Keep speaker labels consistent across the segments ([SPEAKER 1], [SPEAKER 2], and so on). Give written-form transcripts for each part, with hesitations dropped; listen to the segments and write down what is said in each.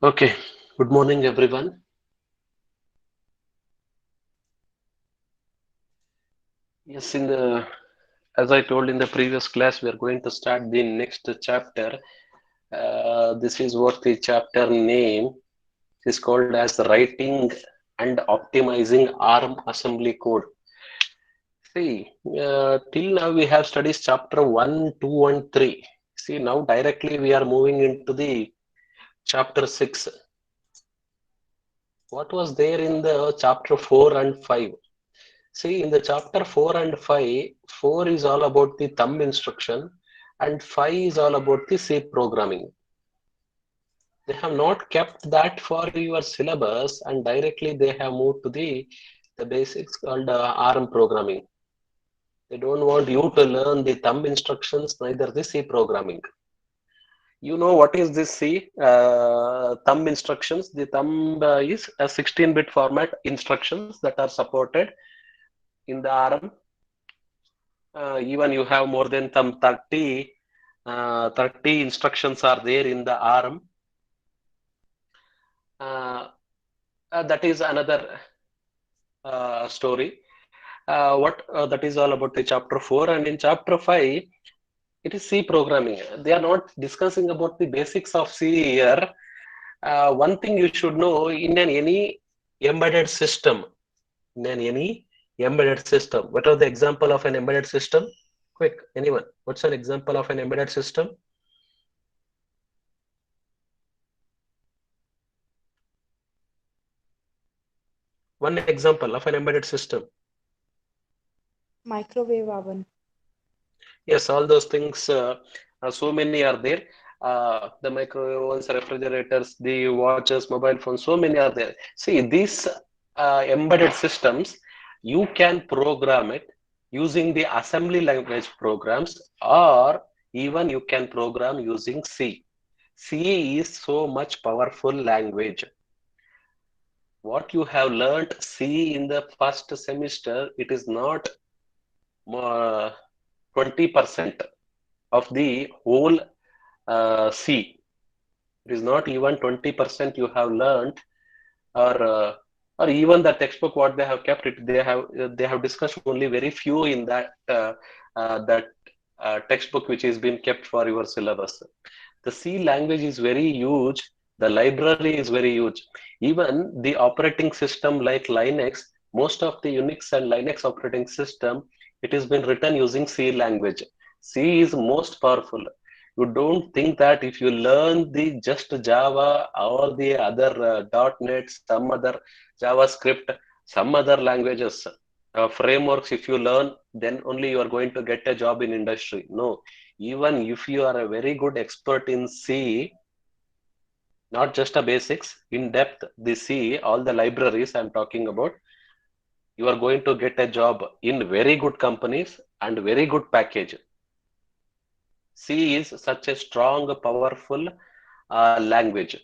[SPEAKER 1] Okay, good morning everyone. Yes, as I told in the previous class, we are going to start the next chapter. This is what the chapter name is called as writing and optimizing ARM assembly code. See, till now we have studied chapter 1, 2, and 3. See, now directly we are moving into the chapter 6. What was there in the chapter 4 and 5? See, in the chapter 4 and 5, 4 is all about the thumb instruction and 5 is all about the C programming. They have not kept that for your syllabus and directly they have moved to the basics called ARM programming. They don't want you to learn the thumb instructions, neither the C programming. You know what is this C? Thumb instructions. The thumb is a 16-bit format instructions that are supported in the ARM. Even you have more than some 30 instructions are there in the ARM. That is another story. What that is all about the chapter 4, and in chapter 5 it is C programming. They are not discussing about the basics of C here. One thing you should know, in any embedded system, in any embedded system, what are the example of an embedded system? Quick, anyone? What's an example of an embedded system? One example of an embedded system.
[SPEAKER 2] Microwave oven.
[SPEAKER 1] Yes, all those things, so many are there. The microwave ovens, refrigerators, the watches, mobile phones, so many are there. See, these embedded systems, you can program it using the assembly language programs, or even you can program using C. C is so much powerful language. What you have learned C in the first semester, it is not 20% of the whole C. It is not even 20% you have learned, or even the textbook what they have kept it. They have discussed only very few in that textbook which is been kept for your syllabus. The C language is very huge. The library is very huge. Even the operating system like Linux, most of the Unix and Linux operating system, it has been written using C language. C is most powerful. You don't think that if you learn the just Java or the other .NET, some other JavaScript, some other languages, frameworks, if you learn, then only you are going to get a job in industry. No, even if you are a very good expert in C, not just a basics, in depth, the C, all the libraries I'm talking about, you are going to get a job in very good companies and very good package. C is such a strong, powerful language.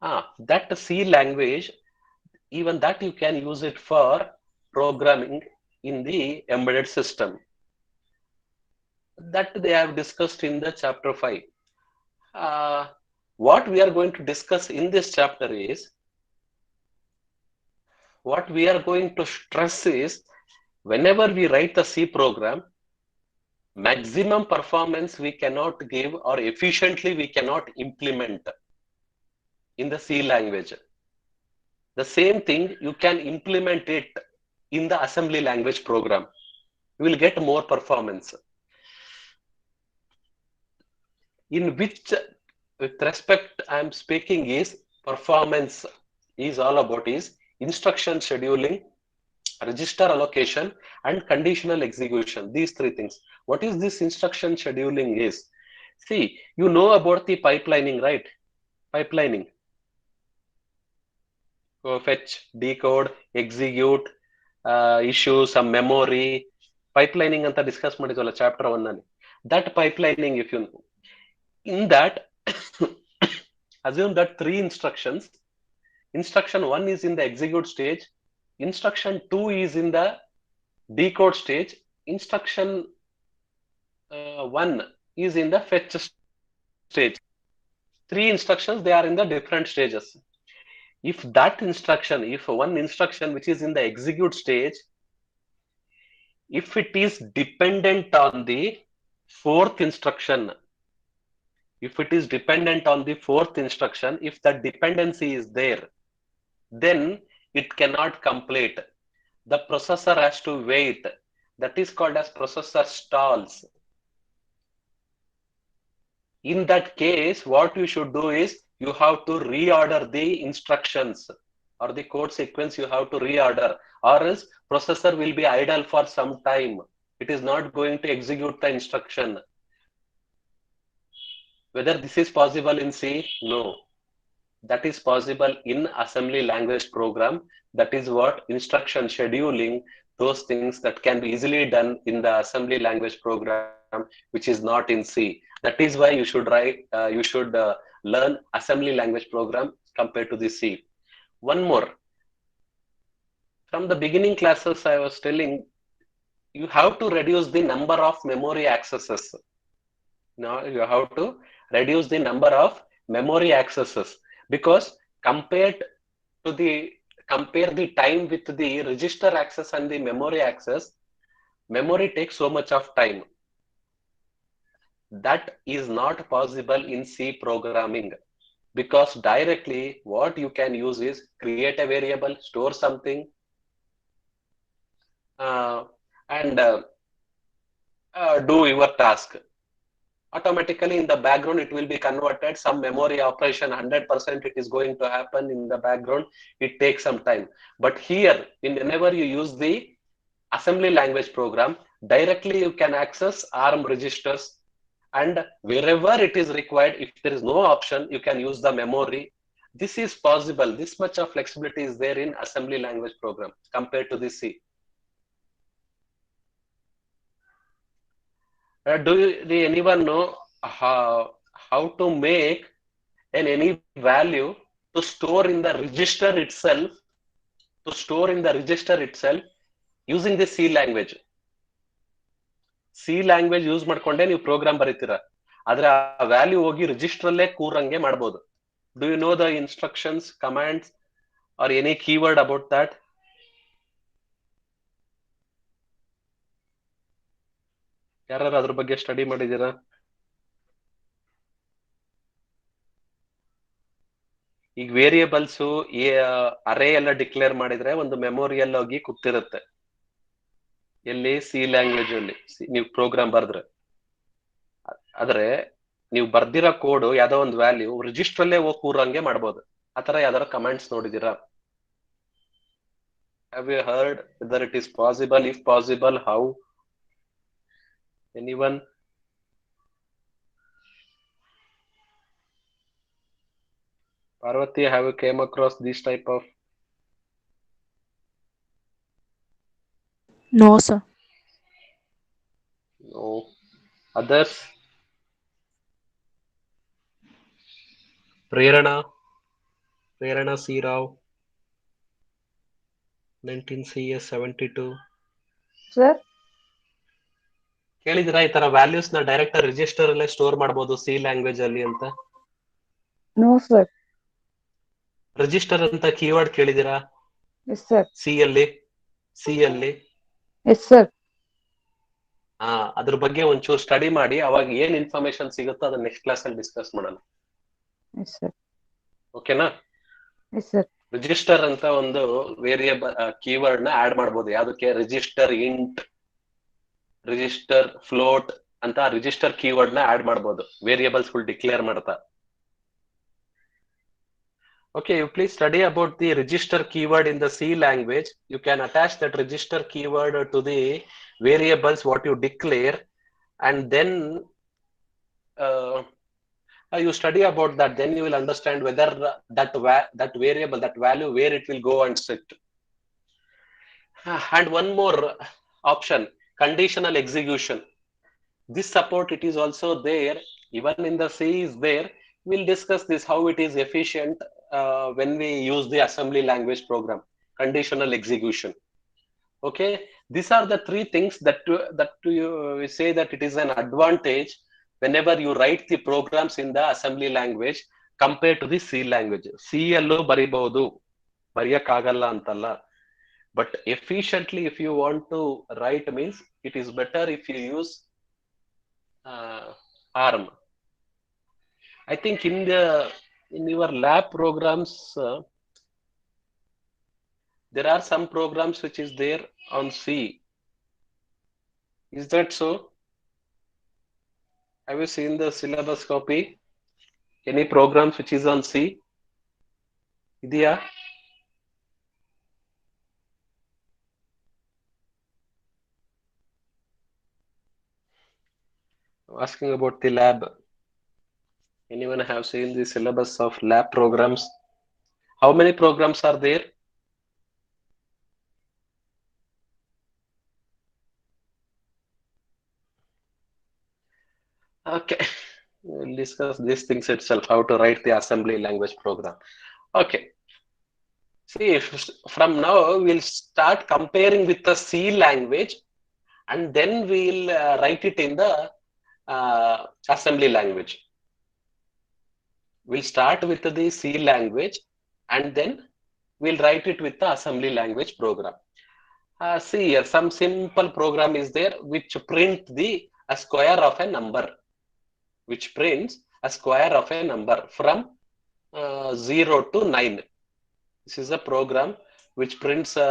[SPEAKER 1] That C language, even that you can use it for programming in the embedded system. That they have discussed in the chapter 5. Uh, what we are going to discuss in this chapter is, what we are going to stress is, whenever we write the C program, maximum performance we cannot give or efficiently we cannot implement in the C language. The same thing you can implement it in the assembly language program. You will get more performance. In which, with respect, I am speaking is performance is all about is instruction scheduling, register allocation, and conditional execution. These three things. What is this instruction scheduling is? See, you know about the pipelining, right? Pipelining. Fetch, decode, execute, issue some memory. Pipelining ಅಂತ discuss ಮಾಡಿದ್ವಲ್ಲ chapter 1 ನಲ್ಲಿ. That pipelining, if you know, in that, assume that three instructions. Instruction 1 is in the execute stage. Instruction 2 is in the decode stage. Instruction 1 is in the fetch stage. See, three instructions, they are in the different stages. If that instruction, if one instruction which is in the execute stage, if it is dependent on the fourth instruction, if it is dependent on the fourth instruction, if that dependency is there, then it cannot complete. The processor has to wait. That is called as processor stalls. In that case, what you should do is you have to reorder the instructions or the code sequence. You have to reorder, or else processor will be idle for some time. It is not going to execute the instruction. Whether this is possible in C? No. That is possible in assembly language program. That is what instruction scheduling, those things that can be easily done in the assembly language program, which is not in C. That is why you should learn assembly language program compared to the C. One more. From the beginning classes, I was telling you have to reduce the number of memory accesses. Now you have to reduce the number of memory accesses, because compare the time with the register access and the memory access, memory takes so much of time. That is not possible in C programming, because directly what you can use is create a variable, store something, and do your task. Automatically in the background it will be converted, some memory operation, 100% it is going to happen in the background. It takes some time. But here, whenever you use the assembly language program, directly you can access ARM registers, and wherever it is required, if there is no option, you can use the memory. This is possible. This much of flexibility is there in assembly language program compared to the C. Do anyone know how to make any value to store in the register itself, using the C language? C language use ಮಾಡ್ಕೊಂಡೆ ನೀವು program ಬರೀತೀರಾ, ಆದ್ರೆ ಆ value ಹೋಗಿ register ಅಲ್ಲೇ ಕೂರಂಗೆ ಮಾಡ್ಬೋದು. Do you know the instructions, commands or any keyword about that? ಯಾರು ಅದ್ರ ಬಗ್ಗೆ ಸ್ಟಡಿ ಮಾಡಿದೀರಾ? ಈಗ ವೇರಿಯೇಬಲ್ಸ್ ಅರೇ ಎಲ್ಲ ಡಿಕ್ಲೇರ್ ಮಾಡಿದ್ರೆ ಒಂದು ಮೆಮೊರಿಯಲ್ಲಿ ಹೋಗಿ ಕೂತಿರುತ್ತೆ. ಎಲ್ಲಿ? ಸಿ ಲ್ಯಾಂಗ್ವೇಜ್ ಅಲ್ಲಿ ನೀವು ಪ್ರೋಗ್ರಾಮ್ ಬರ್ದ್ರೆ. ಆದ್ರೆ ನೀವು ಬರ್ದಿರೋ ಕೋಡ್ ಯಾವ್ದೋ ಒಂದು ವ್ಯಾಲ್ಯೂ ರಿಜಿಸ್ಟರ್ ಅಲ್ಲೇ ಹೋಗಿ ಕೂರಂಗೆ ಮಾಡ್ಬೋದು. ಆತರ ಯಾವ್ದಾರ commands ನೋಡಿದೀರಾ? Have you heard whether it is possible? If possible, how? Anyone? Parvati, have you came across this type of?
[SPEAKER 2] No, sir.
[SPEAKER 1] No. Others? Prerana C. Rao, 19CS 72.
[SPEAKER 2] Sir?
[SPEAKER 1] ಕೇಳಿದಿರಾ ಈ ತರ values ನ direct register ಅಲ್ಲೇ store ಮಾಡಬಹುದು C language ಅಲ್ಲಿ ಅಂತ?
[SPEAKER 2] No, sir.
[SPEAKER 1] Register ಅಂತ keyword ಕೇಳಿದಿರಾ?
[SPEAKER 2] Yes, sir.
[SPEAKER 1] C ಅಲ್ಲಿ?
[SPEAKER 2] Yes, sir.
[SPEAKER 1] ಅದ್ರ ಬಗ್ಗೆ ಒಂಚೂರು ಸ್ಟಡಿ ಮಾಡಿ, ಅವಾಗ ಏನ್ ಇನ್ಫಾರ್ಮೇಶನ್ ಸಿಗುತ್ತೋ ಅದನ್ನ ನೆಕ್ಸ್ಟ್ ಕ್ಲಾಸ್ ಅಲ್ಲಿ ಡಿಸ್ಕಸ್ ಮಾಡೋಣ.
[SPEAKER 2] Yes, sir.
[SPEAKER 1] ಓಕೆನಾ?
[SPEAKER 2] Yes, sir.
[SPEAKER 1] ರಿಜಿಸ್ಟರ್ ಅಂತ ಒಂದು ವೇರಿಯೇಬಲ್ ಕೀವರ್ಡ್ ನ ಆಡ್ ಮಾಡಬಹುದು. ಯಾವ್ದಕ್ಕೆ? ರಿಜಿಸ್ಟರ್ ಇಂಟ್, ರಿಜಿಸ್ಟರ್ ಫ್ಲೋಟ್ ಅಂತ ರಿಜಿಸ್ಟರ್ ಕೀವರ್ಡ್ ನ ಆಡ್ ಮಾಡಬಹುದು ವೇರಿಯೇಬಲ್ಸ್ ಡಿಕ್ಲೇರ್ ಮಾಡ್ತಾ. Okay, you please study about the register keyword in the C language. You can attach that register keyword to the variables what you declare, and then you study about that. Then you will understand whether that variable, that value, where it will go and sit. And one more option, conditional execution. This support, it is also there. Even in the C is there. We'll discuss this, how it is efficient when we use the assembly language program, conditional execution. Okay, these are the three things that we say that it is an advantage whenever you write the programs in the assembly language. Compare to the C language. C ಅಲ್ಲೂ ಬರಿಬಹುದು, ಬರೆಯಕ್ಕಾಗಲ್ಲ ಅಂತಲ್ಲ. But efficiently, if you want to write, means it is better if you use ARM. I think in your lab programs, there are some programs which is there on C. Is that so? Have you seen the syllabus copy? Any programs which is on C? Idea? Asking about the lab. Anyone have seen the syllabus of lab programs? How many programs are there? Okay, we'll discuss these things itself, how to write the assembly language program. Okay, see, from now we'll start comparing with the C language, and then we'll write it in the assembly language. We'll start with the C language, and then we'll write it with the assembly language program. See here, some simple program is there which print a square of a number, which prints a square of a number from 0 to 9. This is a program which prints a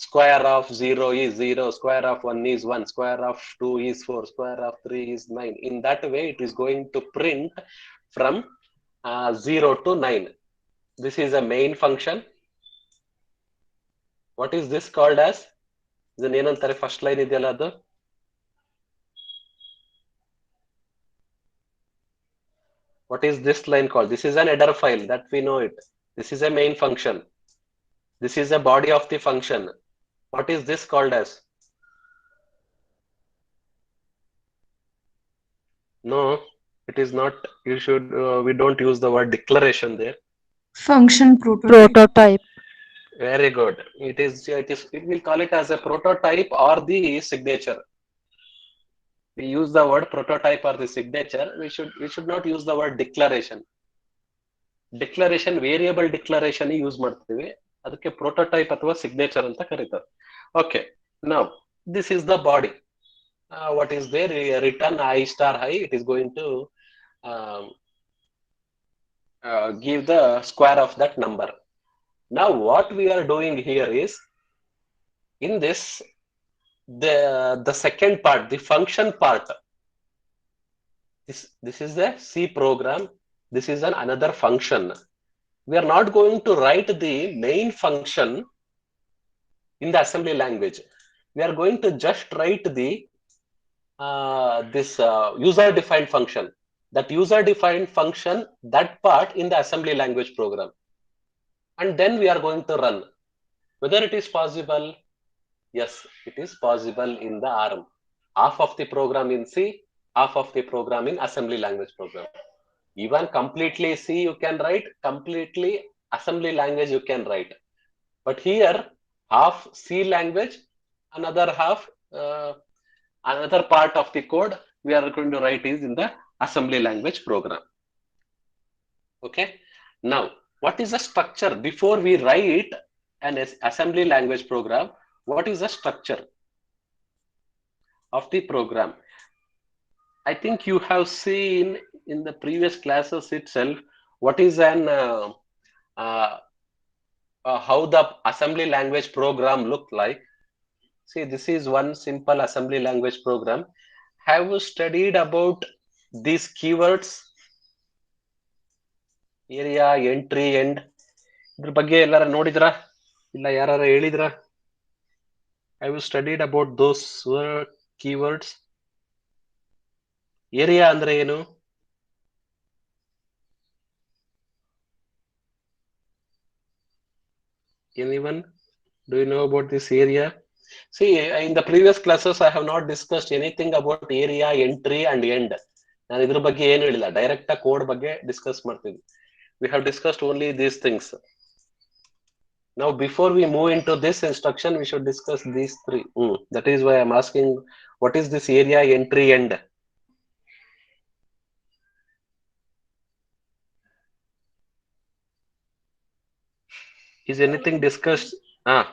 [SPEAKER 1] square of 0 is 0, square of 1 is 1, square of 2 is 4, square of 3 is 9. In that way, it is going to print from 0 to 9. This is a main function. What is this called as? Then ಏನಂತಾರೆ first line ಇದೆಯಲ್ಲ ಅದು? What is this line called? This is an header file, that we know it. This is a main function. This is a body of the function. What is this called as? No, it is not. You should. We don't use the word declaration there.
[SPEAKER 3] Function prototype.
[SPEAKER 1] Very good. It is. We will call it as a prototype or the signature. We use the word prototype or the signature. We should not use the word declaration. Declaration, variable declaration use ಮಾಡ್ತೀವಿ. ಅದಕ್ಕೆ prototype ಅಥವಾ signature ಅಂತ ಕರೀತಾರೆ. Okay. Now this is the body. What is there? Return I star I. It is going to give the square of that number. Now what we are doing here is, in this, the second part, the function part. This is the C program. This is another function. We are not going to write the main function in the assembly language. We are going to just write the this user-defined function. That user-defined function, that part in the assembly language program. And then we are going to run. Whether it is possible? Yes, it is possible in the ARM. Half of the program in C, half of the program in assembly language program. Even completely C you can write, completely assembly language you can write. But here, half C language, another half, another part of the code we are going to write is in the assembly language program. Okay. Now, what is the structure? Before we write an assembly language program, what is the structure of the program? I think you have seen in the previous classes itself what is how the assembly language program look like. See, this is one simple assembly language program. Have you studied about these keywords? Area, entry, end. ಇದ್ರ ಬಗ್ಗೆ ಎಲ್ಲಾರ ನೋಡಿದ್ರಾ? ಇಲ್ಲ ಯಾರು ಹೇಳಿದ್ರಾ? Have you studied about those keywords? Area ಅಂದ್ರೆ ಏನು? Anyone? Do you know about this area? See, in the previous classes, I have not discussed anything about area, entry, and end. ನಾನು ಇದ್ರ ಬಗ್ಗೆ ಏನು ಹೇಳಿಲ್ಲ, ಡೈರೆಕ್ಟ್ ಕೋಡ್ ಬಗ್ಗೆ discuss ಮಾಡ್ತೀವಿ. We have discussed only these things. Now, before we move into this instruction, we should discuss these three. That is why I'm asking, what is this area, entry, end? Is anything discussed? Ah,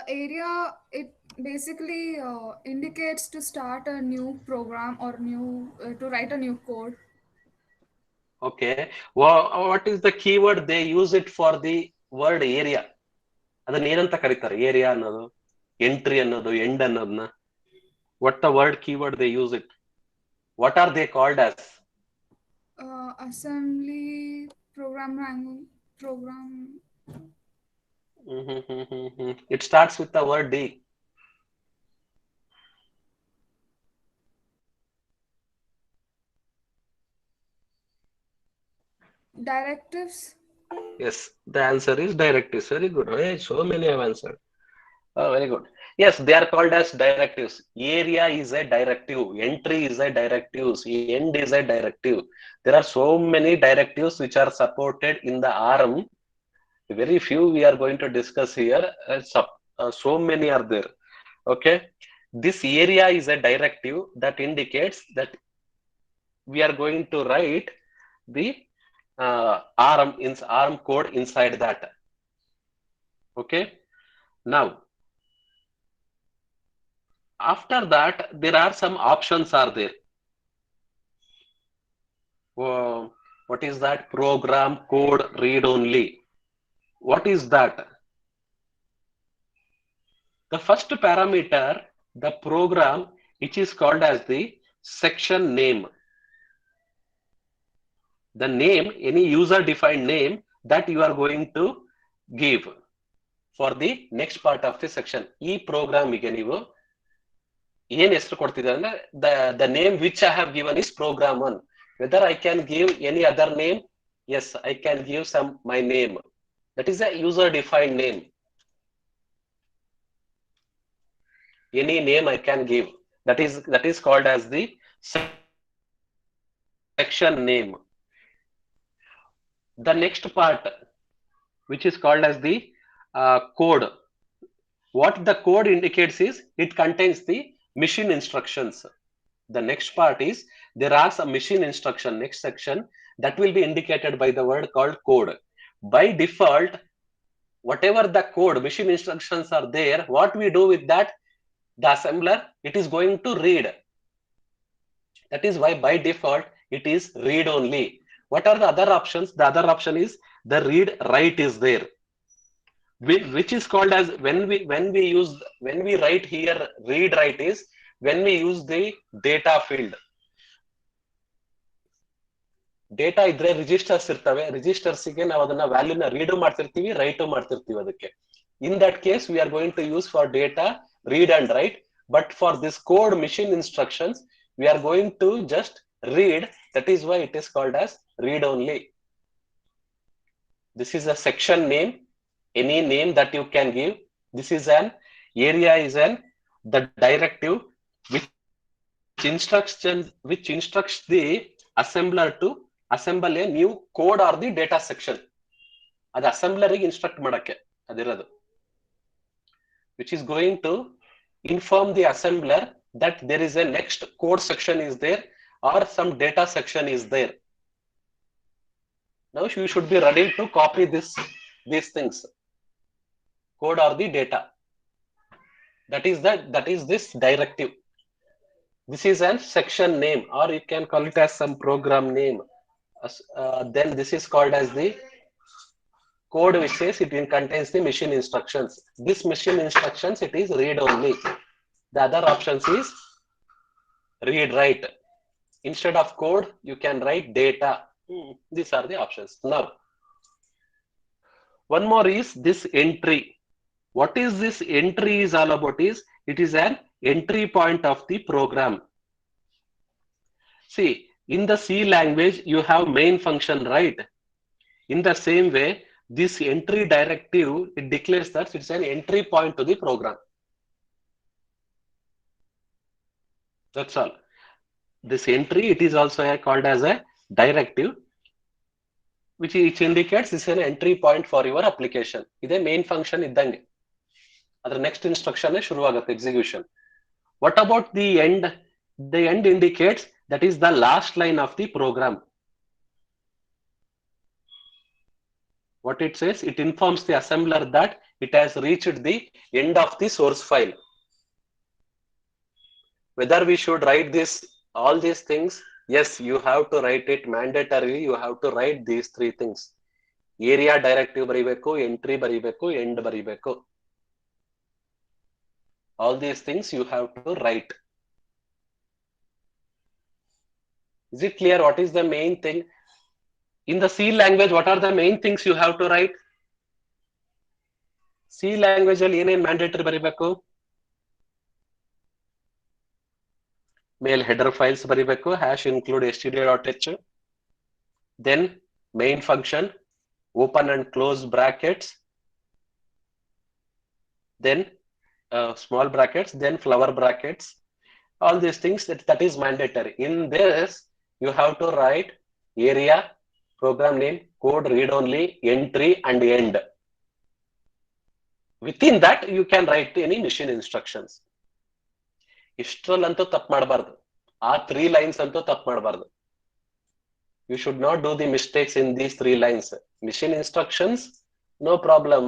[SPEAKER 4] Area, it basically indicates to start a new program or new to write a new code.
[SPEAKER 1] okay. What is the keyword they use it for the word area? ಅದನ್ನ ಏನಂತ ಕರೀತಾರೆ? Area ಅನ್ನೋದು, entry ಅನ್ನೋದು, end ಅನ್ನೋದನ್ನ. What the word keyword they use it? What are they called as?
[SPEAKER 4] Assembly program language program.
[SPEAKER 1] It starts with the word D.
[SPEAKER 4] Directives.
[SPEAKER 1] Yes, the answer is directives. Very good. Hey, so many have answered. Oh, very good. Yes, they are called as directives. Area is a directive. Entry is a directive. End is a directive. There are so many directives which are supported in the ARM. Very few we are going to discuss here. So many are there. Okay. This area is a directive that indicates that we are going to write the ARM code inside that. Okay. Now, after that, there are some options are there. What is that? Program code read only. What is that? The first parameter, the program, which is called as the section name. The name, any user defined name that you are going to give for the next part of the section. E program ige ನೀವು ಏನ್ ಹೆಸರು ಕೊಡ್ತಿದ್ದಾರೆ ಅಂದ್ರೆ the name which I have given is program 1. Whether I can give any other name? Yes, I can give my name. That is a user defined name. Any name I can give. That is called as the section name. The next part, which is called as the code. What the code indicates is it contains the machine instructions. The next part is there are some machine instruction, next section, that will be indicated by the word called code. By default, whatever the code, machine instructions are there, what we do with that, the assembler, it is going to read. That is why by default, it is read only. What are the other options? The other option is the read write is there. Which is called as when we write here read write is when we use the data field. Data ಇದ್ರೆ registers ಇರ್ತವೆ, registers ಗೆ ನಾವು ಅದನ್ನ ವ್ಯಾಲ್ಯೂನ read ಮಾಡ್ತಿರ್ತೀವಿ, write ಮಾಡ್ತಿರ್ತೀವಿ. ಅದಕ್ಕೆ in that case we are going to use for data read and write, but for this code machine instructions we are going to just read. That is why it is called as read only. This is a section name, any name that you can give. This is an area is the directive which instructs the assembler to assemble a new code or the data section. ಅದು assembler ಗೆ instruct ಮಾಡಕ್ಕೆ ಅದಿರೋದು, which is going to inform the assembler that there is a next code section is there or some data section is there. Now you should be ready to copy these things, code or the data. That is this directive. This is a section name, or you can call it as some program name. Then this is called as the code, which says it contains the machine instructions. This machine instructions, it is read only. The other options is read write. Instead of code, you can write data. These are the options. Now, one more is this entry. What is this entry is all about is, it is an entry point of the program. See, in the C language, you have main function, right? In the same way, this entry directive, it declares that it's an entry point to the program. That's all. This entry, it is also called as a directive, which indicates this is an entry point for your application. This is main function iddange. Adar next instruction shuru agutte execution. What about the end? The end indicates that is the last line of the program. What it says, it informs the assembler that it has reached the end of the source file. Whether we should write this, all these things, yes, you have to write it mandatorily. You have to write these three things. Area directive baribeku, entry baribeku, end baribeku. All these things you have to write. Is it clear what is the main thing? In the C language, what are the main things you have to write? C language ಅಲ್ಲಿ ಏನೇನ್ mandatory ಬರಿಬೇಕು? Mail header files ಬರಿಬೇಕು, hash include std.h. Then main function, open and close brackets. Then small brackets, then flower brackets. All these things that is mandatory. In this, you have to write area, program name, code read only, entry and end. Within that, you can write any machine instructions. ಇಷ್ಟರಲ್ಲಂತೂ ತಪ್ಪು ಮಾಡಬಾರ್ದು. ಆ 3 lines ಅಂತೂ ತಪ್ಪು ಮಾಡಬಾರ್ದು. You should not do the mistakes in these 3 lines. Machine instructions, no problem.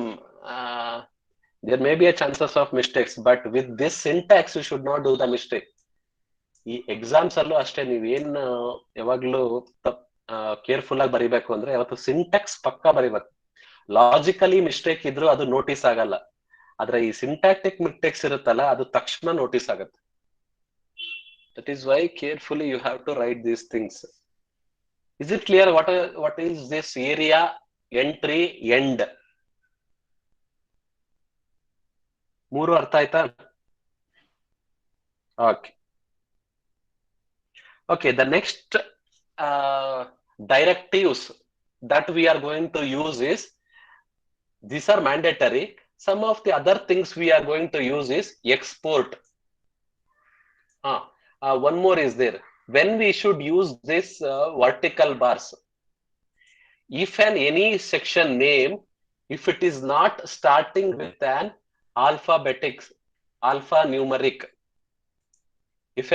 [SPEAKER 1] There may be a chances of mistakes, but with this syntax, you should not do the mistake. ಈ exams ಅಲ್ಲೂ ಅಷ್ಟೇ, ನೀವೇನು ಯಾವಾಗ್ಲೂ careful ಆಗಿ ಬರಿಬೇಕು ಅಂದ್ರೆ ಯಾವತ್ತು syntax ಪಕ್ಕ ಬರಿಬೇಕು. ಲಾಜಿಕಲಿ ಮಿಸ್ಟೇಕ್ ಇದ್ರು ಅದು ನೋಟಿಸ್ ಆಗಲ್ಲ, ಆದ್ರೆ ಈ ಸಿಂಟ್ಯಾಕ್ಟಿಕ್ ಮಿಸ್ಟೇಕ್ಸ್ ಇರುತ್ತಲ್ಲ ಅದು ತಕ್ಷಣ ನೋಟಿಸ್ ಆಗುತ್ತೆ. That is why carefully you have to write these things. Is it clear what is this area, entry, end? 3 ಅರ್ಥ ಆಯ್ತಾ? Okay. Okay, the next directives that we are going to use is, these are mandatory. Some of the other things we are going to use is export. One more is there. When we should use this vertical bars, if any section name, if it is not starting with an alphanumeric, if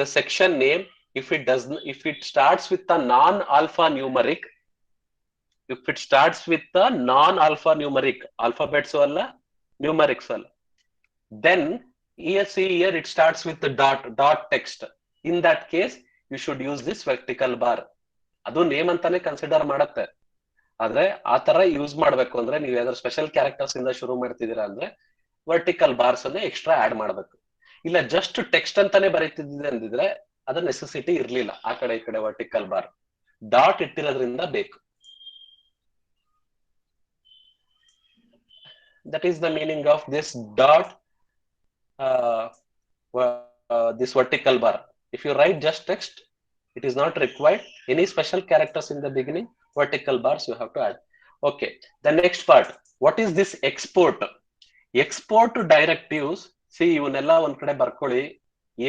[SPEAKER 1] the section name, if it starts with a non-alphanumeric, if it starts with a non-alphanumeric, alphabets wala, numerics wala, then here it starts with the dot text. In that case, you should use this vertical bar. ಅದು name ಅಂತಾನೆ consider ಮಾಡುತ್ತೆ. ಆದ್ರೆ ಆ ತರ use ಮಾಡ್ಬೇಕು ಅಂದ್ರೆ ನೀವು ಯಾವ್ದಾದ್ರು ಸ್ಪೆಷಲ್ ಕ್ಯಾರೆಕ್ಟರ್ಸ್ ಇಂದ ಶುರು ಮಾಡ್ತಿದ್ದೀರಾ ಅಂದ್ರೆ ವರ್ಟಿಕಲ್ ಬಾರ್ಸ್ ಅನ್ನ ಎಕ್ಸ್ಟ್ರಾ ಆಡ್ ಮಾಡ್ಬೇಕು. ಇಲ್ಲ ಜಸ್ಟ್ ಟೆಕ್ಸ್ಟ್ ಅಂತಾನೆ ಬರೀತಿದ್ದೆ ಅಂದಿದ್ರೆ ಅದ ನೆಸೆಸಿಟಿ ಇರ್ಲಿಲ್ಲ. ಆ ಕಡೆ ಈ ಕಡೆ ವರ್ಟಿಕಲ್ ಬಾರ್ ಡಾಟ್ ಇಟ್ಟಿರೋದ್ರಿಂದ ಬೇಕು. That is the meaning of this dot, this vertical bar. If you write just text, it is not required. Any special characters in the beginning, vertical bars you have to add. Okay, the next part, what is this export? Export directives, see, ಇವನ್ನೆಲ್ಲ ಒಂದ್ ಕಡೆ ಬರ್ಕೊಳ್ಳಿ.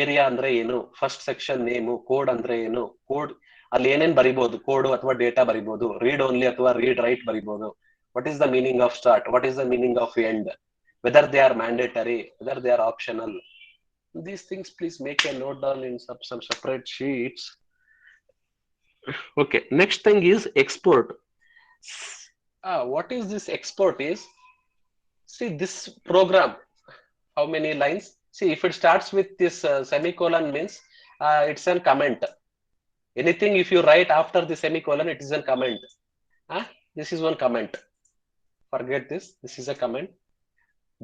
[SPEAKER 1] Area ಅಂದ್ರೆ ಏನು, first section name, code ಅಂದ್ರೆ ಏನು, code ಅಲ್ಲಿ ಏನೇನ್ ಬರಿಬಹುದು, ಕೋಡ್ ಅಥವಾ ಡೇಟಾ ಬರಿಬಹುದು, ರೀಡ್ ಓನ್ಲಿ ಅಥವಾ ರೀಡ್ ರೈಟ್ ಬರಿಬಹುದು. What is the meaning of start? What is the meaning of end? Whether they are mandatory, whether they are optional. These things, please make a note down in some separate sheets. Okay, next thing is export. What is this export is? See, this program, how many lines? See, if it starts with this semicolon means it's a comment. Anything if you write after the semicolon, it is a comment. This is one comment. Forget this. This is a comment.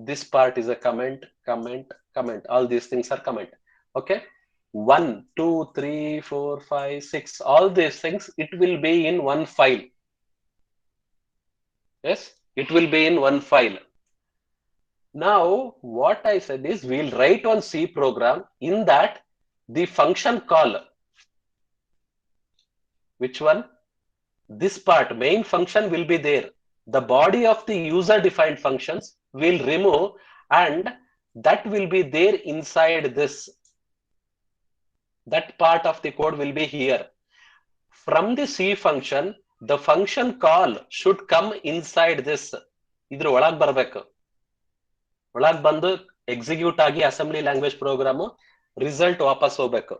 [SPEAKER 1] This part is a comment, comment, comment. All these things are comment. Okay. 1, 2, 3, 4, 5, 6. All these things, it will be in one file. Yes, it will be in one file. Now, what I said is, we'll write one C program. In that, the function call. Which one? This part, main function will be there. The body of the user defined functions will remove, and that will be there inside this. That part of the code will be here. From the C function, the function call should come inside this. Idru ಒಳಗ್ ಬರಬೇಕು. ಒಳಗ್ ಬಂದು execute ಆಗಿ assembly language program result ವಾಪಸ್ ಹೋಗ್ಬೇಕು.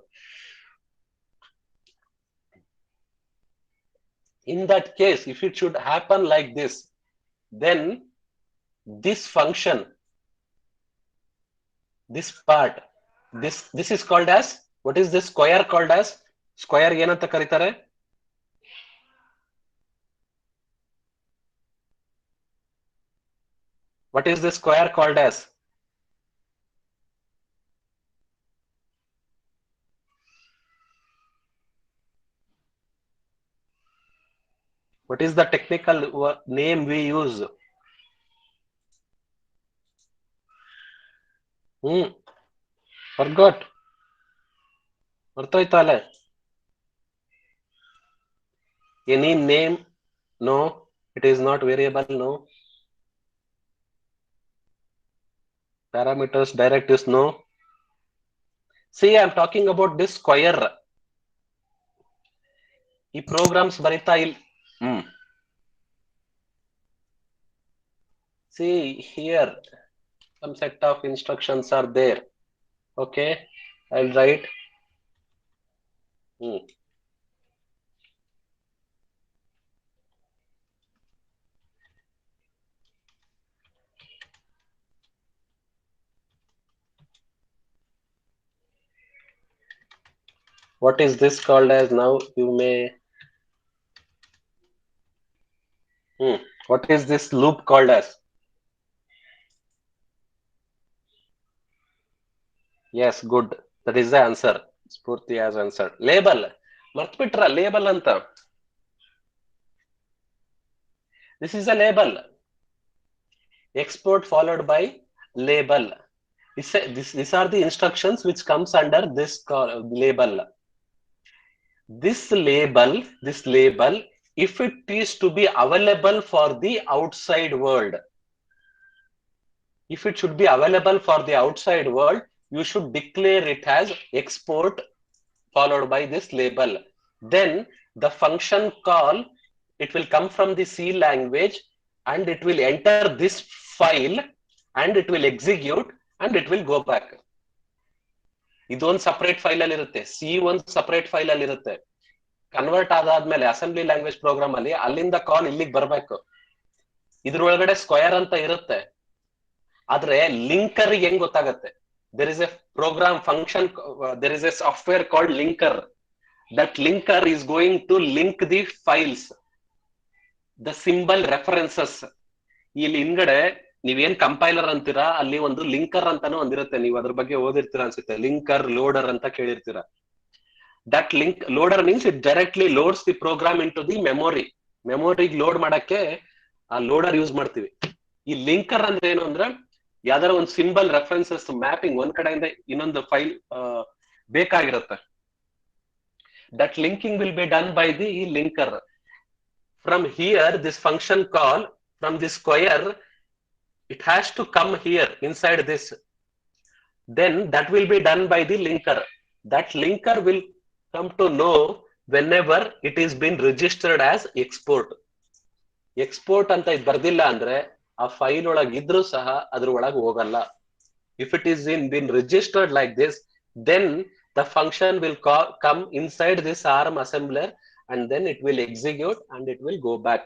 [SPEAKER 1] In that case, if it should happen like this, then this function, this part, this is called as, what is this square called as? Square ಏನಂತ ಕರೀತಾರೆ? What is this square called as? What is the technical name we use? Forgot. ಮರ್ತೋಯ್ತಲ್ಲ. Any name? No. It is not variable. No. Parameters, directives. No. See, I am talking about this square. ಈ programs ಬರೀತಾ ಇಲ್ಲ. See here, some set of instructions are there. Okay, I'll write. What is this called as now? You may. What is this loop called as? Yes, good. That is the answer. Spurti has answered. Label. Martbitra label anta. This is a label. Export followed by label. These are the instructions which comes under this label. This label, if it is to be available for the outside world, if it should be available for the outside world, you should declare it as export followed by this label. Then the function call, it will come from the C language and it will enter this file and it will execute and it will go back. ಇದೊಂದು separate file ಅಲ್ಲಿ ಇರುತ್ತೆ, C ಒಂದು separate file ಅಲ್ಲಿ ಇರುತ್ತೆ. Convert ಆದಾದ್ಮೇಲೆ assembly language program ಅಲ್ಲಿ ಅಲ್ಲಿಂದ ಕಾಲ್ ಇಲ್ಲಿಗೆ ಬರ್ಬೇಕು. ಇದ್ರೊಳಗಡೆ ಸ್ಕ್ವೇರ್ ಅಂತ ಇರುತ್ತೆ, ಆದ್ರೆ ಲಿಂಕರ್ ಹೆಂಗ್ ಗೊತ್ತಾಗತ್ತೆ? There is a program function, there is a software called linker. That linker is going to link the files, the symbol references. ಇಲ್ಲಿ ಹಿಂಗಡೆ ನೀವೇನ್ ಕಂಪೈಲರ್ ಅಂತೀರಾ, ಅಲ್ಲಿ ಒಂದು ಲಿಂಕರ್ ಅಂತಾನು ಒಂದಿರುತ್ತೆ. ನೀವು ಅದ್ರ ಬಗ್ಗೆ ಓದಿರ್ತೀರಾ ಅನ್ಸುತ್ತೆ. ಲಿಂಕರ್, ಲೋಡರ್ ಅಂತ ಕೇಳಿರ್ತೀರಾ. That link loader means it directly loads the program into the memory. ಮೆಮೊರಿಗೆ ಲೋಡ್ ಮಾಡಕ್ಕೆ ಆ ಲೋಡರ್ ಯೂಸ್ ಮಾಡ್ತೀವಿ. ಈ ಲಿಂಕರ್ ಅಂದ್ರೆ ಏನು ಅಂದ್ರೆ, ಯಾವ್ದಾರ ಒಂದು ಸಿಂಬಲ್ ರೆಫರೆನ್ಸಸ್ ಮ್ಯಾಪಿಂಗ್ ಒಂದ್ ಕಡೆಯಿಂದ ಇನ್ನೊಂದು ಫೈಲ್ ಬೇಕಾಗಿರುತ್ತೆ. That linking will be done by the linker. From here, this function call from this square, it has to come here inside this. Then that will be done by the linker. That linker will come to know whenever it is been registered as export. Export ಅಂತ ಇದು ಬರ್ದಿಲ್ಲ ಅಂದ್ರೆ ಆ file ಒಳಗೆ ಇದ್ರೂ ಸಹ ಅದ್ರ ಒಳಗೆ ಹೋಗಲ್ಲ. If it is been registered like this, then the function will come inside this ARM assembler and then it will execute and it will go back.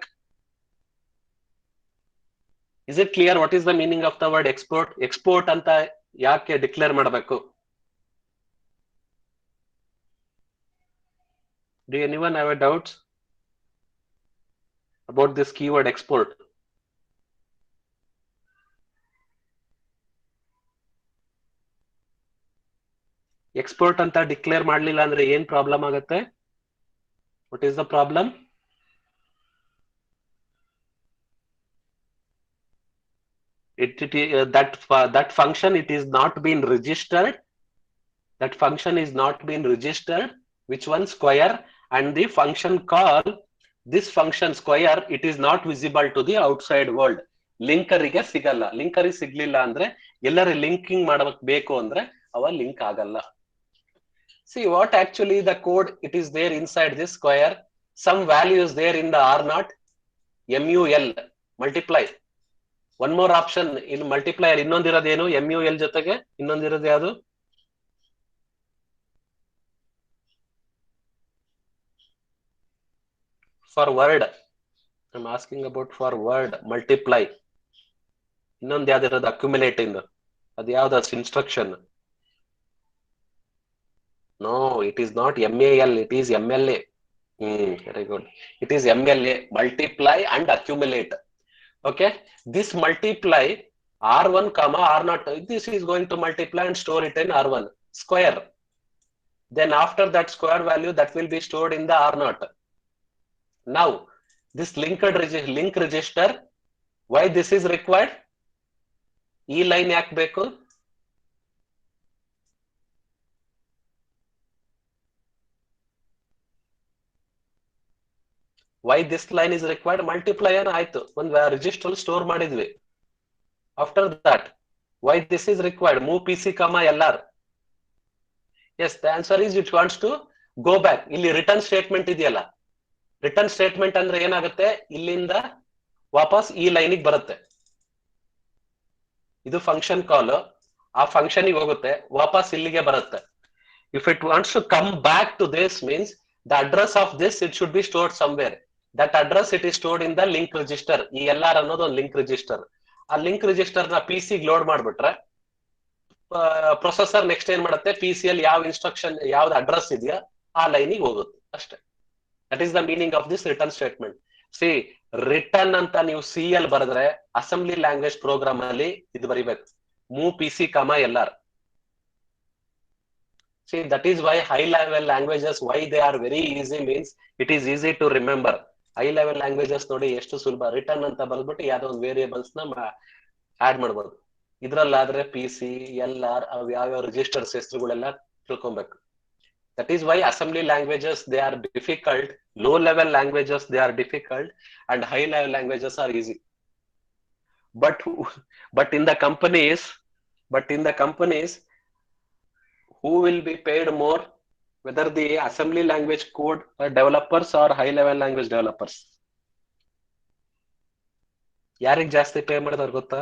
[SPEAKER 1] Is it clear what is the meaning of the word export? Export ಅಂತ ಯಾಕೆ declare ಮಾಡಬೇಕು? Do anyone have a doubt about this keyword export? Export ಅಂತ declare ಮಾಡಲಿಲ್ಲ ಅಂದ್ರೆ ಏನ್ problem ಆಗುತ್ತೆ? What is the problem? That function, it is not been registered. That function is not been registered. Which one? Square. And the function call, this function square, it is not visible to the outside world. ಲಿಂಕರಿಗೆ ಸಿಗಲ್ಲ. ಲಿಂಕರಿಗೆ ಸಿಗ್ಲಿಲ್ಲ ಅಂದ್ರೆ ಎಲ್ಲರೂ linking ಮಾಡಬೇಕು ಅಂದ್ರೆ ಅವ link ಆಗಲ್ಲ. See what actually the code, it is there inside this square. Some value is there in the R0, MUL, multiply. One more option in multiplier, ಇನ್ನೊಂದಿರೋದು ಏನು? MUL ಜೊತೆಗೆ ಇನ್ನೊಂದಿರೋದು ಯಾವುದು? for word. I'm asking about for word multiply. ಇನ್ನೊಂದು ಯಾವ್ದಿರೋದು accumulate ಇಂದ ಅದು ಯಾವ್ದು instruction? No, it is not MAL, it is MLA. Very good. It is MLA, multiply and accumulate. Okay, this multiply R1 comma R0, this is going to multiply and store it in R1 square. Then after that square value, that will be stored in the R0. Now, this link register, why this is required? E line ಯಾಕೆ ಬೇಕು? Why this line is required? Multiplier ಆಯ್ತು, ಒಂದು register store ಮಾಡಿದ್ವಿ. After that, why this is required? Move PC, LR. Yes, the answer is it wants to go back. ಇಲ್ಲಿ return statement ಇದೆಯಲ್ಲ, return statement ಅಂದ್ರೆ ಏನಾಗುತ್ತೆ, ಇಲ್ಲಿಂದ ವಾಪಸ್ ಈ ಲೈನಿಗೆ ಬರುತ್ತೆ. ಇದು ಫಂಕ್ಷನ್ ಕಾಲ್, ಆ ಫಂಕ್ಷನ್ ಹೋಗುತ್ತೆ, ವಾಪಸ್ ಇಲ್ಲಿಗೆ ಬರುತ್ತೆ. If it wants to come back to this, means the address of this, it should be stored somewhere. That address it is stored in the link register. ಈ LR ಅನ್ನೋದು ಒಂದು link register. ಆ link register ನ PC ಗೆ load ಮಾಡ್ಬಿಟ್ರೆ processor next ಏನ್ ಮಾಡುತ್ತೆ, PC ಅಲ್ಲಿ ಯಾವ ಇನ್ಸ್ಟ್ರಕ್ಷನ್ ಯಾವ್ದು ಅಡ್ರೆಸ್ ಇದೆಯಾ ಆ ಲೈನಿಗೆ ಹೋಗುತ್ತೆ ಅಷ್ಟೇ. That is the meaning of this return statement. C return ಅಂತ ನೀವು ಸಿ ಅಲ್ಲಿ ಬರೆದ್ರೆ ಅಸೆಂಬ್ಲಿ ಲ್ಯಾಂಗ್ವೇಜ್ ಪ್ರೋಗ್ರಾಮ್ ಅಲ್ಲಿ ಇದು ಬರಿಬೇಕು, move PC, LR. See, that is why high level languages, why they are very easy, means it is easy to remember. High level languages ನೋಡಿ ಎಷ್ಟು ಸುಲಭ, ರಿಟರ್ನ್ ಅಂತ ಬರೆದ್ಬಿಟ್ಟು ಯಾವ್ದೋ ಒಂದು ವೇರಿಯೇಬಲ್ಸ್ ನ ಆಡ್ ಮಾಡಬಹುದು. ಇದ್ರಲ್ಲಾದ್ರೆ PC, LR ಅವು ಯಾವ್ಯಾವ ರಿಜಿಸ್ಟರ್ಸ್ ಹೆಸರುಗಳೆಲ್ಲ ತಿಳ್ಕೊಬೇಕು. That is why assembly languages they are difficult, low level languages they are difficult, and high level languages are easy. But in the companies, who will be paid more, whether the assembly language code developers or high level language developers? ಯಾರಿಗೆ ಜಾಸ್ತಿ pay ಮಾಡಿದವ್ರು ಗೊತ್ತಾ?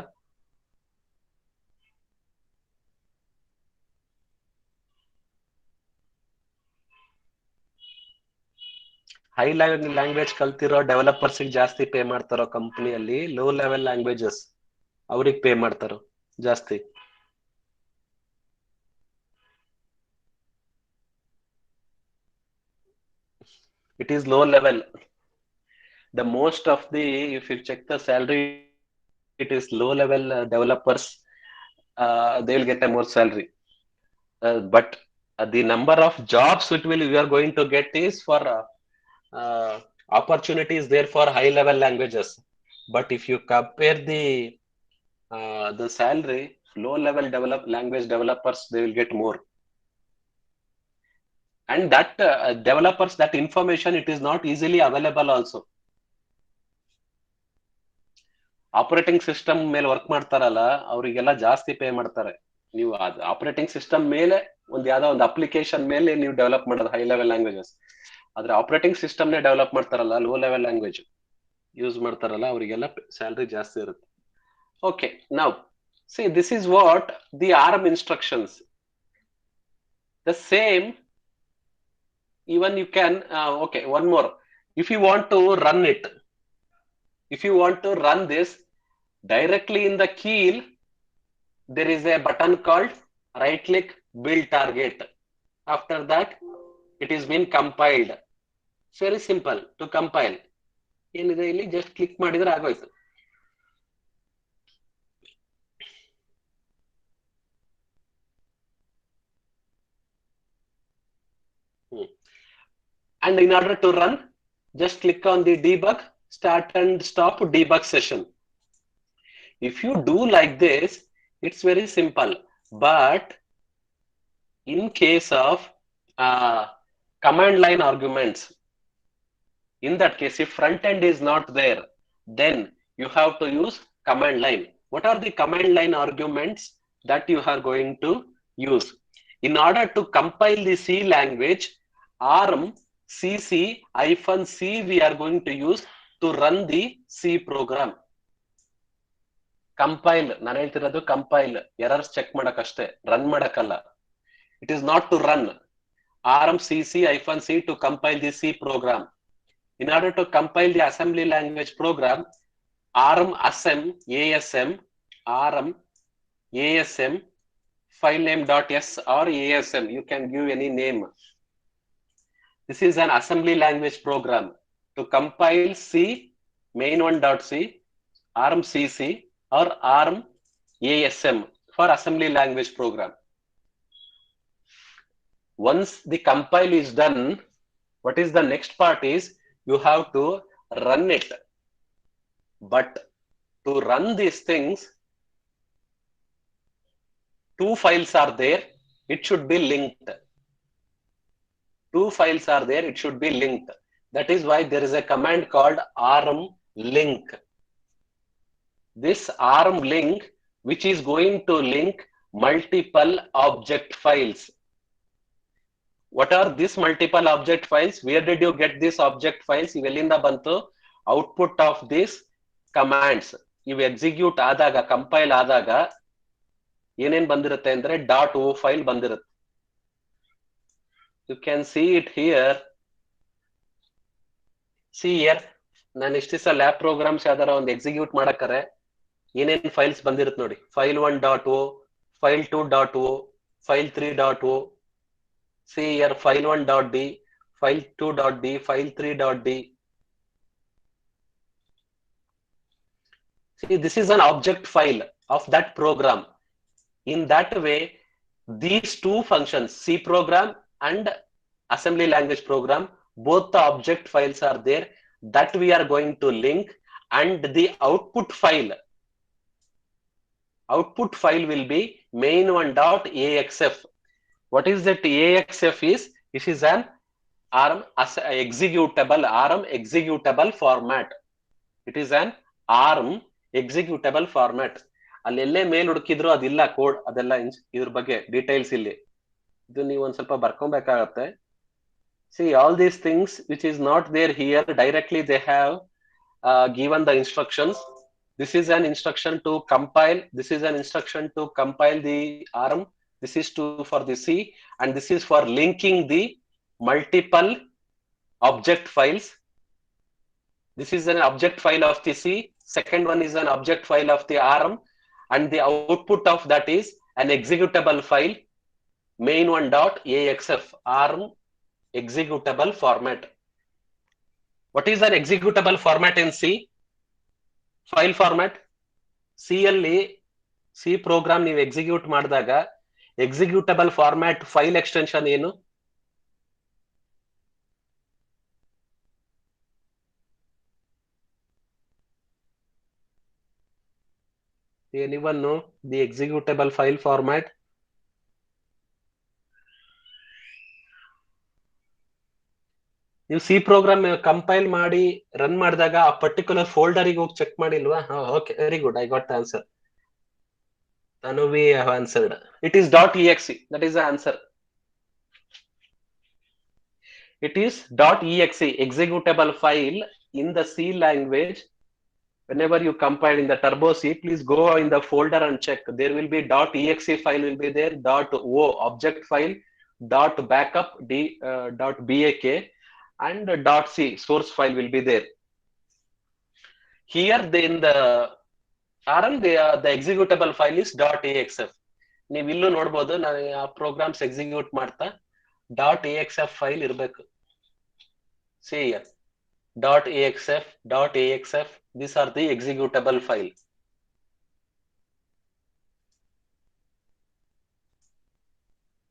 [SPEAKER 1] High level language ಕಲ್ತಿರೋ developers ಜಾಸ್ತಿ pay ಮಾಡ್ತಾರೋ ಕಂಪನಿಯಲ್ಲಿ, low level languages ಅವ್ರಿಗೆ pay ಮಾಡ್ತಾರೋ ಜಾಸ್ತಿ. It is low level. The most of the, if you check the salary, it is low level developers, they will get a more salary. But the number of jobs we are going to get is for opportunities there for high level languages. But if you compare the salary, low level language developers, they will get more. And that developers, that information, it is not easily available also. Operating system ಮೇಲೆ work ಮಾಡ್ತಾರಲ್ಲ ಅವರಿಗೆಲ್ಲ ಜಾಸ್ತಿ pay ಮಾಡ್ತಾರೆ. ನೀವು operating system ಮೇಲೆ ಯಾವ್ದೋ ಒಂದು application ಮೇಲೆ ನೀವು ಡೆವಲಪ್ ಮಾಡೋದು ಹೈ ಲೆವೆಲ್ ಲ್ಯಾಂಗ್ವೇಜಸ್. ಆದ್ರೆ ಆಪರೇಟಿಂಗ್ ಸಿಸ್ಟಮ್ ನೇ ಡೆವಲಪ್ ಮಾಡ್ತಾರಲ್ಲ, ಲೋ ಲೆವೆಲ್ ಲ್ಯಾಂಗ್ವೇಜ್ ಯೂಸ್ ಮಾಡ್ತಾರಲ್ಲ, ಅವರಿಗೆಲ್ಲ ಸ್ಯಾಲರಿ ಜಾಸ್ತಿ ಇರುತ್ತೆ. Okay, now see this is what the ARM instructions. The same, even you can okay, one more. If you want to run it, if you want to run this directly in the keel, there is a button called right click, build target. After that it is been compiled. It's very simple to compile. ಏನಿದೆ ಇಲ್ಲಿ just click ಮಾಡಿದ್ರೆ ಆಗೋಯ್ತು. And in order to run, just click on the debug, start and stop debug session. If you do like this, it's very simple. But in case of command line arguments, in that case, if front end is not there, then you have to use command line. What are the command line arguments that you are going to use? In order to compile the C language, ARM CC-C we are going to use to run the C program. Compile, ನಾನು ಹೇಳ್ತಿರೋದು compile, errors check ಮಾಡಕ್ಕಷ್ಟೇ, run ಮಾಡಕ್ಕಲ್ಲ. It is not to run. ARM CC-C to compile the C program. In order to compile the assembly language program, ARM ASM ASM ARM ASM file name .s or ASM, you can give any name. This is an assembly language program to compile C main1.c, ARM CC or ARM ASM for assembly language program. Once the compile is done, what is the next part is you have to run it. But to run these things, two files are there, it should be linked. Two files are there, it should be linked. That is why there is a command called ARM link. This ARM link, which is going to link multiple object files. What are these multiple object files? Where did you get these object files? Ivellinda bantu output of these commands. Ivu execute ಆದಾಗ compile ಆದಾಗ ಏನೇನ್ ಬಂದಿರುತ್ತೆ ಅಂದ್ರೆ .o file ಬಂದಿರುತ್ತೆ. You can see it here. See here, ನಾನು ಇಷ್ಟು ದಿವಸ lab programmes ಯಾವ್ದಾರ ಒಂದು ಎಕ್ಸಿಕ್ಯೂಟ್ ಮಾಡಕ್ಕಾರೆ ಏನೇನ್ ಫೈಲ್ಸ್ ಬಂದಿರುತ್ತೆ ನೋಡಿ. file1.o, file2.o, file3.o. See here, file1.d, file2.d, file3.d. See, this is an object file of that program. In that way, these two functions, C program and assembly language program, both the object files are there that we are going to link, and the output file will be main1.axf. What is that axf is? This is an ARM executable format. It is an ARM executable format. ಅಲ್ಲೆಲ್ಲೇ ಮೇಲ್ ಹುಡುಕಿದ್ರು ಅದಿಲ್ಲ code, ಅದೆಲ್ಲ ಇದ್ರ ಬಗ್ಗೆ details ಇಲ್ಲಿ. ಇದು ನೀವು ಒಂದ್ ಸ್ವಲ್ಪ ಬರ್ಕೊಬೇಕಾಗತ್ತೆ. See, all these things which is not there here, directly they have given the instructions. This is an instruction to compile. This is an instruction to compile the ARM. This is for the C, and this is for linking the multiple object files. This is an object file of the C. Second one is an object file of the ARM, and the output of that is an executable file, main1.axf, ARM executable format. What is an executable format in C? File format. C ಅಲ್ಲಿ C program ನೀವು execute ಮಾಡಿದಾಗ executable format file extension ಏನು? Anyone know the executable file format? ನೀವು C program compile ಮಾಡಿ run ಮಾಡಿದಾಗ ಆ particular ಫೋಲ್ಡರಿಗೆ ಹೋಗಿ check ಮಾಡಿಲ್ವಾ? Okay, very good, I got the answer. Tanuvi have answered. It is .exe. That is the answer. It is .exe, executable file in the C language. Whenever you compile in the Turbo C, please go in the folder and check. There will be .exe file will be there, .o object file, .backup, .bak, and .c source file will be there. Here, in the ARM, the executable file is .axf. ನೀವು ಇಲ್ಲೂ ನೋಡ್ಬೋದು, ನಾನು ಆ programmes execute ಮಾಡ್ತಾ .axf file ಇರಬೇಕು. See here, .axf, these are the executable file.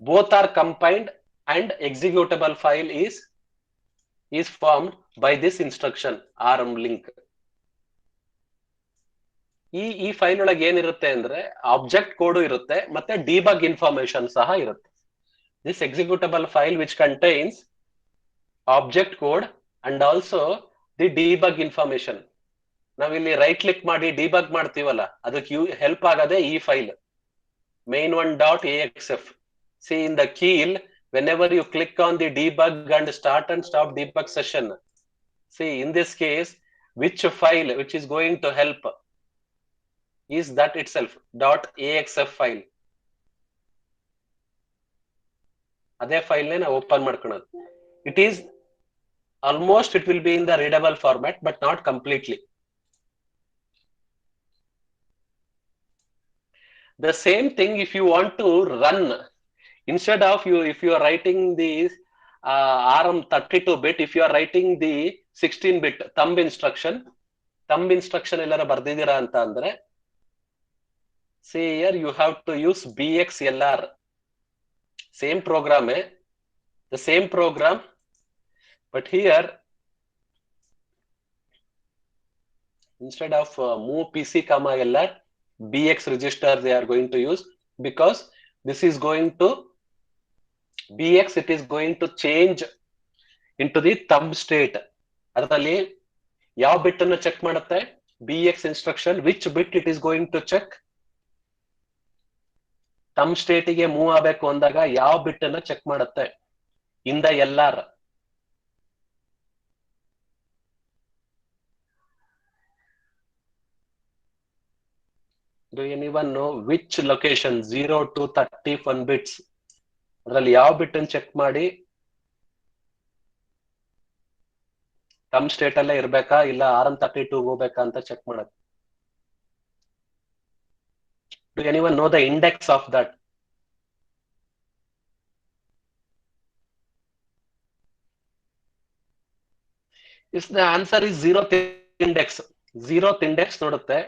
[SPEAKER 1] Both are compiled, and executable file is formed by this instruction, ARM link. ಈ file ಒಳಗೆ ಏನಿರುತ್ತೆ ಅಂದ್ರೆ ಆಬ್ಜೆಕ್ಟ್ ಕೋಡ್ ಇರುತ್ತೆ, ಮತ್ತೆ ಡಿಬಗ್ ಇನ್ಫಾರ್ಮೇಶನ್ ಸಹ ಇರುತ್ತೆ. This executable file which contains object code and also the debug information. ನಾವಿಲ್ಲಿ right click ಮಾಡಿ ಡಿಬಗ್ ಮಾಡ್ತೀವಲ್ಲ, ಅದಕ್ಕೆ ಹೆಲ್ಪ್ ಆಗದೆ ಈ file main1.axf. See, in the keel, whenever you click on the debug and start and stop debug session, see, in this case, which file which is going to help is that itself, .axf file. ಅದೇ file ನೇ ನಾವು open ಮಾಡ್ಕೊಳ್ಳೋದು. It is almost it will be in the readable format, but not completely. The same thing if you want to run, instead of if you are writing the ARM32 bit, if you are writing the 16-bit thumb instruction ಎಲ್ಲಾರ ಬರ್ದಿದ್ದೀರಾ ಅಂತ ಅಂದ್ರೆ, say here you have to use BXLR, same program, the same program, but here instead of move PC comma LR, BX register they are going to use, because this is going to BX, it is going to change into the thumb state. ಅದರಲ್ಲಿ ಯಾವ ಬಿಟ್ ಅನ್ನು check ಮಾಡುತ್ತೆ? BX instruction, which bit it is going to check? thumb state ಗೆ move ಆಗಬೇಕು ಅಂದಾಗ ಯಾವ ಬಿಟ್ ಅನ್ನು check ಮಾಡುತ್ತೆ? in the LR. Do anyone know which location 0 to 31 bits? ಅದರಲ್ಲಿ ಯಾವ ಬಿಟ್ ಅನ್ನು ಚೆಕ್ ಮಾಡಿ thumb state ಅಲ್ಲೇ ಇರ್ಬೇಕಾ ಇಲ್ಲ ARM32 ಹೋಗ್ಬೇಕಾ ಅಂತ ಚೆಕ್ ಮಾಡಕ್ಕೆ? Do anyone know the index of that? If the answer is 0th index, 0th index ನೋಡುತ್ತೆ,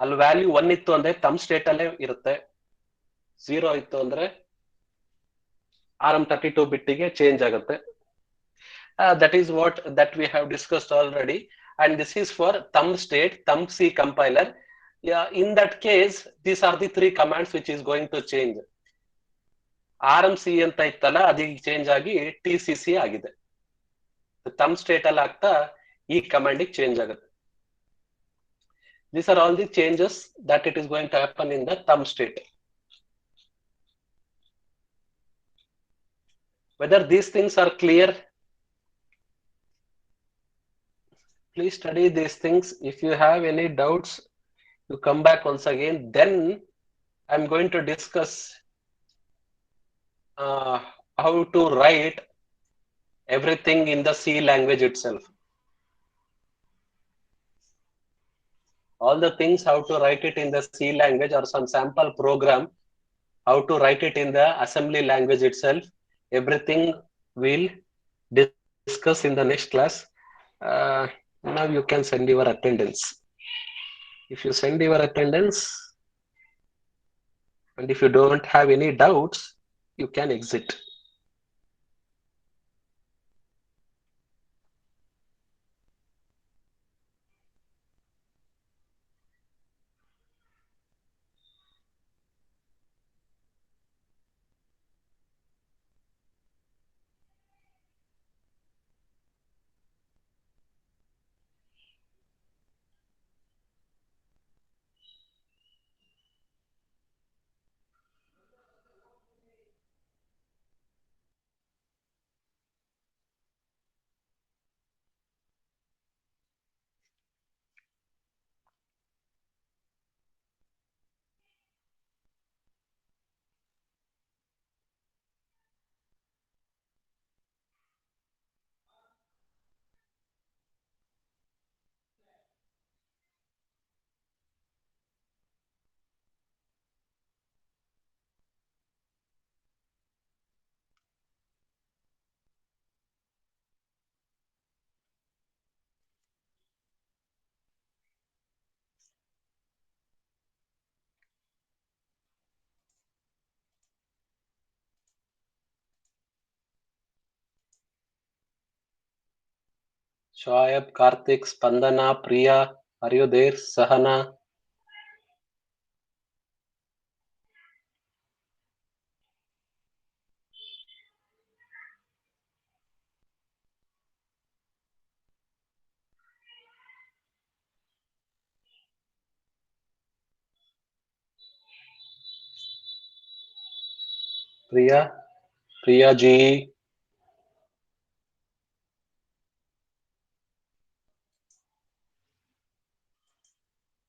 [SPEAKER 1] ಅಲ್ಲಿ ವ್ಯಾಲ್ಯೂ 1 ಇತ್ತು ಅಂದ್ರೆ thumb state ಅಲ್ಲೇ ಇರುತ್ತೆ, 0 ಇತ್ತು ಅಂದ್ರೆ ARM32 ಬಿಟ್ಟಿಗೆ ಚೇಂಜ್ ಆಗುತ್ತೆ. That is what that we have discussed already, and this is for thumb state, thumb C compiler. Yeah, in that case, these are the 3 commands which is going to change. RMC ಅಂತ ಇತ್ತಲ್ಲ, ಅದಕ್ಕೆ change ಆಗಿ TCC ಆಗಿದೆ. thumb state ಅಲ್ಲಿ ಆಗ್ತಾ ಈ command change ಆಗುತ್ತೆ. These are all the changes that it is going to happen in the thumb state. Whether these things are clear, please study these things. If you have any doubts, you come back once again. Then I'm going to discuss how to write everything in the C language itself. All the things how to write it in the C language, or some sample program how to write it in the assembly language itself. Everything we'll discuss in the next class. Now you can send your attendance. If you send your attendance, and if you don't have any doubts, you can exit. Shoaib, Karthik, Spandana, Priya, are you there? Sahana. Priya, Priya ji.